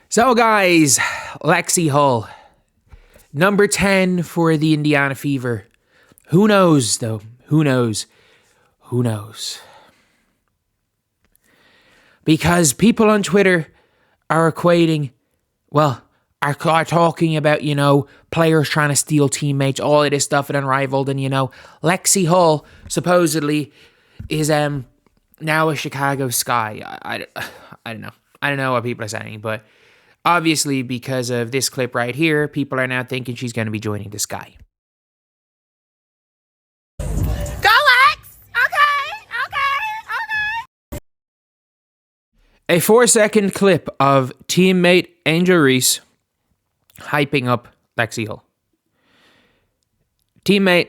So guys, Lexie Hull, number 10 for the Indiana Fever. Who knows though? Who knows? Who knows? Because people on Twitter are equating, well, are talking about, players trying to steal teammates, all of this stuff at Unrivaled, and, Lexie Hull supposedly is now a Chicago Sky. I don't know. I don't know what people are saying, but obviously because of this clip right here, people are now thinking she's going to be joining the Sky. A 4-second clip of teammate Angel Reese hyping up Lexie Hull. Teammate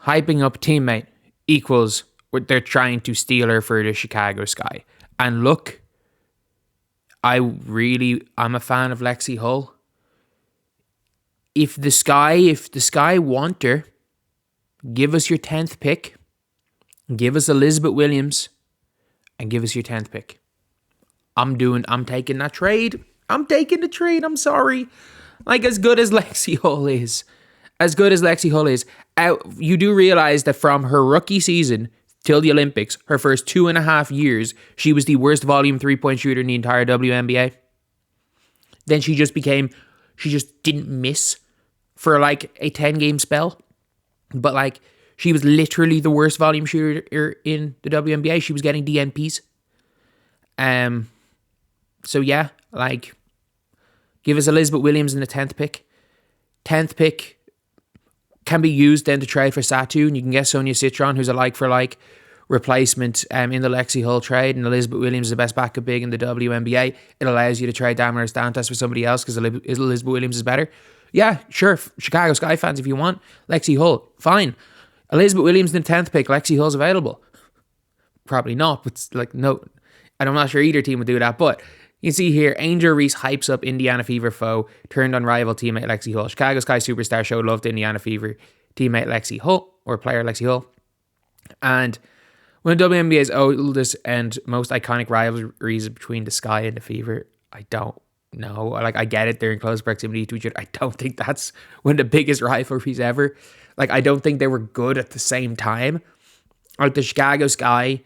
hyping up teammate equals what they're trying to steal her for the Chicago Sky. And look, I'm a fan of Lexie Hull. If the Sky want her, give us your 10th pick, give us Elizabeth Williams, and give us your 10th pick. I'm taking that trade. I'm taking the trade. I'm sorry. Like, as good as Lexie Hull is, you do realize that from her rookie season till the Olympics, her first 2.5 years, she was the worst volume 3-point shooter in the entire WNBA. Then she just didn't miss for like a 10-game spell. But she was literally the worst volume shooter in the WNBA. She was getting DNPs. So yeah, give us Elizabeth Williams in the 10th pick. 10th pick can be used then to trade for Satu, and you can get Sonia Citron, who's a like-for-like replacement in the Lexie Hull trade, and Elizabeth Williams is the best backup big in the WNBA. It allows you to trade Damaris Dantas for somebody else because Elizabeth Williams is better. Yeah, sure, Chicago Sky fans, if you want Lexie Hull, fine. Elizabeth Williams in the 10th pick, Lexie Hull's available. Probably not, but no, and I'm not sure either team would do that, but you can see here, Angel Reese hypes up Indiana Fever foe, turned on rival teammate Lexie Hull. Chicago Sky superstar showed love to Indiana Fever teammate Lexie Hull, or player Lexie Hull. And one of WNBA's oldest and most iconic rivalries between the Sky and the Fever, I don't know. I get it, they're in close proximity to each other. I don't think that's one of the biggest rivalries ever. I don't think they were good at the same time. The Chicago Sky,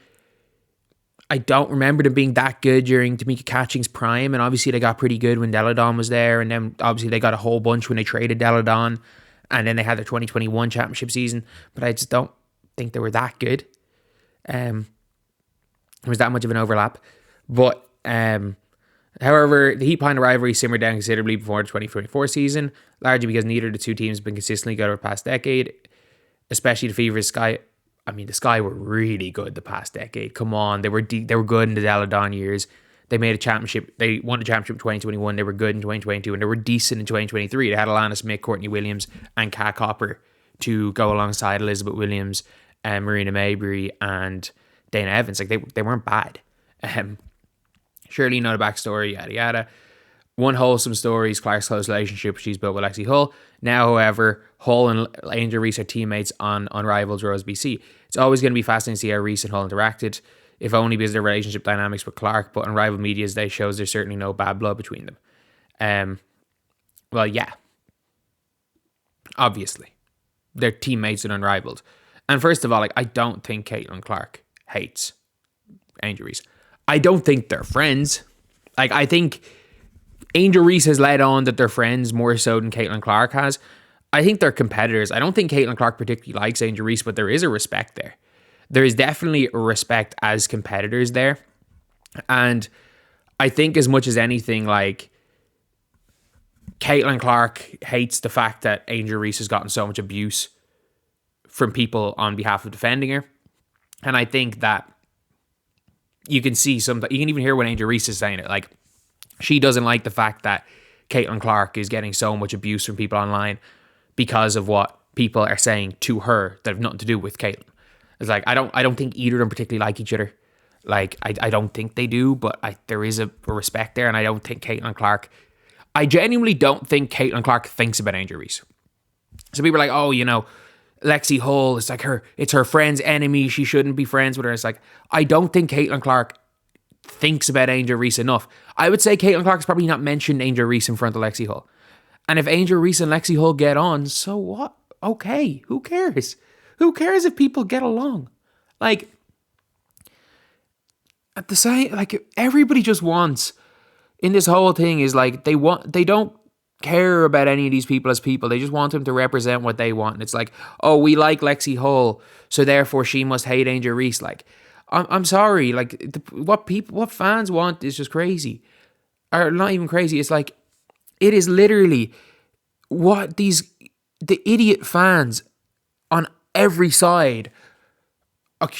I don't remember them being that good during Tamika Catching's prime, and obviously they got pretty good when Deladon was there, and then obviously they got a whole bunch when they traded Deladon, and then they had their 2021 championship season, but I just don't think they were that good. There was that much of an overlap. But however, the heat behind the rivalry simmered down considerably before the 2024 season, largely because neither of the two teams have been consistently good over the past decade, especially the Fever's Sky. I mean, the Sky were really good the past decade. Come on, they were good in the Deladon years. They made a championship. They won the championship in 2021. They were good in 2022, and they were decent in 2023. They had Alana Smith, Courtney Williams, and Kat Copper to go alongside Elizabeth Williams, Marina Mabry, and Dana Evans. They weren't bad. Surely you know the backstory, yada yada. One wholesome story is Clark's close relationship she's built with Lexie Hull. Now, however, Hull and Angel Reese are teammates on Unrivaled Rose BC. It's always going to be fascinating to see how Reese and Hull interacted, if only because their relationship dynamics with Clark, but Unrivaled Media's day shows there's certainly no bad blood between them. Well, yeah. Obviously. They're teammates in Unrivaled. And first of all, I don't think Caitlin Clark hates Angel Reese. I don't think they're friends. I think Angel Reese has led on that they're friends more so than Caitlin Clark has. I think they're competitors. I don't think Caitlin Clark particularly likes Angel Reese, but there is a respect there. There is definitely a respect as competitors there. And I think as much as anything, Caitlin Clark hates the fact that Angel Reese has gotten so much abuse from people on behalf of defending her. And I think that you can see you can even hear when Angel Reese is saying it. She doesn't like the fact that Caitlin Clark is getting so much abuse from people online because of what people are saying to her that have nothing to do with Caitlin. It's I don't think either of them particularly like each other. I don't think they do, but there is a respect there, and I don't think Caitlin Clark... I genuinely don't think Caitlin Clark thinks about Angel Reese. So people are like, oh, Lexie Hull, it's her friend's enemy, she shouldn't be friends with her. It's I don't think Caitlin Clark thinks about Angel Reese enough. I would say Caitlin Clark's probably not mentioned Angel Reese in front of Lexie Hull. And if Angel Reese and Lexie Hull get on, so what? Okay, who cares? Who cares if people get along? Like, at the same, like, everybody just wants, in this whole thing, is like, they don't care about any of these people as people. They just want them to represent what they want. And it's like, oh, we like Lexie Hull, so therefore she must hate Angel Reese. Like, I'm sorry, like, what fans want is just crazy. Or not even crazy, it's like, it is literally what the idiot fans on every side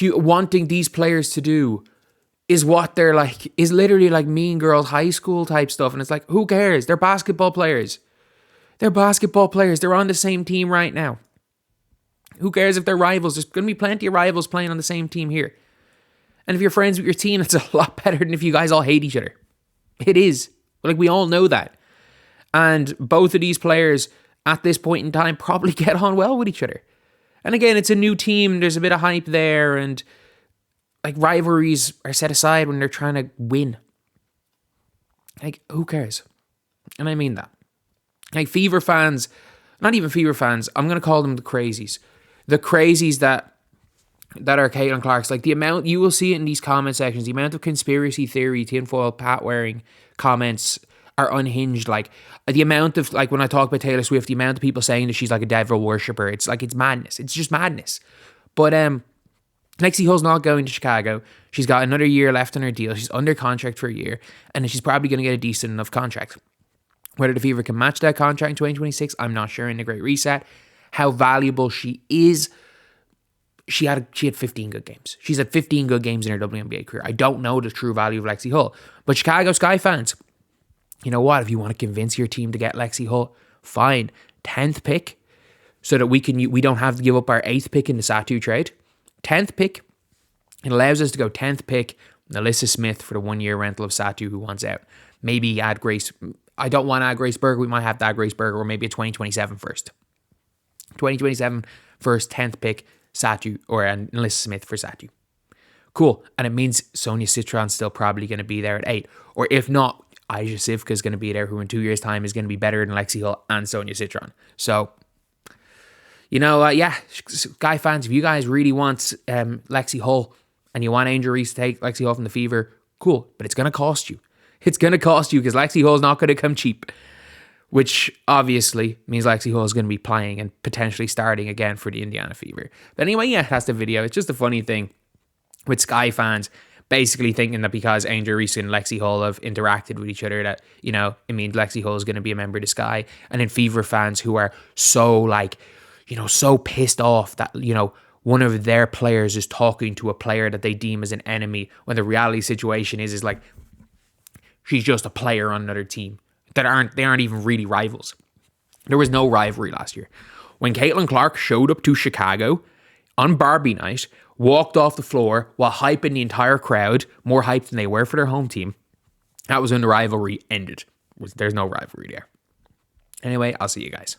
wanting these players to do is what they're like, is literally like Mean Girls high school type stuff. And it's like, who cares? They're basketball players. They're basketball players. They're on the same team right now. Who cares if they're rivals? There's going to be plenty of rivals playing on the same team here. And if you're friends with your team, it's a lot better than if you guys all hate each other. It is. Like, we all know that. And both of these players at this point in time probably get on well with each other. And again, it's a new team. There's a bit of hype there. And like, rivalries are set aside when they're trying to win. Like, who cares? And I mean that. Like, Fever fans, not even Fever fans, I'm going to call them the crazies. The crazies that are Caitlin Clark's. Like, the amount, you will see it in these comment sections, the amount of conspiracy theory, tinfoil hat wearing comments are unhinged. Like, the amount of, like, when I talk about Taylor Swift, the amount of people saying that she's like a devil worshipper, it's like, it's madness. It's just madness. But Lexie Hull's not going to Chicago. She's got another year left on her deal. She's under contract for a year, and she's probably going to get a decent enough contract. Whether the Fever can match that contract in 2026, I'm not sure in the Great Reset. How valuable she is, she had 15 good games. She's had 15 good games in her WNBA career. I don't know the true value of Lexie Hull, but Chicago Sky fans, you know what? If you want to convince your team to get Lexie Hull, fine. 10th pick, so that we don't have to give up our 8th pick in the Satu trade. 10th pick, it allows us to go 10th pick, Alyssa Smith for the 1-year rental of Satu who wants out. Maybe add Grace. I don't want to add Grace Berger. We might have to add Grace Berger, or maybe a 2027 first. 2027 first, 10th pick, Satu, or Alyssa Smith for Satu. Cool. And it means Sonia Citron's still probably going to be there at 8. Or if not, Aisha Sivka is going to be there, who in 2 years' time is going to be better than Lexie Hull and Sonia Citron. So, you know, Sky fans, if you guys really want Lexie Hull and you want Angel Reese to take Lexie Hull from the Fever, cool. But it's going to cost you. It's going to cost you, because Lexie Hull is not going to come cheap. Which obviously means Lexie Hull is going to be playing and potentially starting again for the Indiana Fever. But anyway, yeah, that's the video. It's just a funny thing with Sky fans basically thinking that because Angel Reese and Lexie Hull have interacted with each other, that, you know, it means Lexie Hull is going to be a member of the Sky. And then Fever fans who are so, like, you know, so pissed off that, you know, one of their players is talking to a player that they deem as an enemy, when the reality situation is like, she's just a player on another team. They aren't even really rivals. There was no rivalry last year. When Caitlin Clark showed up to Chicago on Barbie night, walked off the floor while hyping the entire crowd, more hyped than they were for their home team, that was when the rivalry ended. There's no rivalry there. Anyway, I'll see you guys.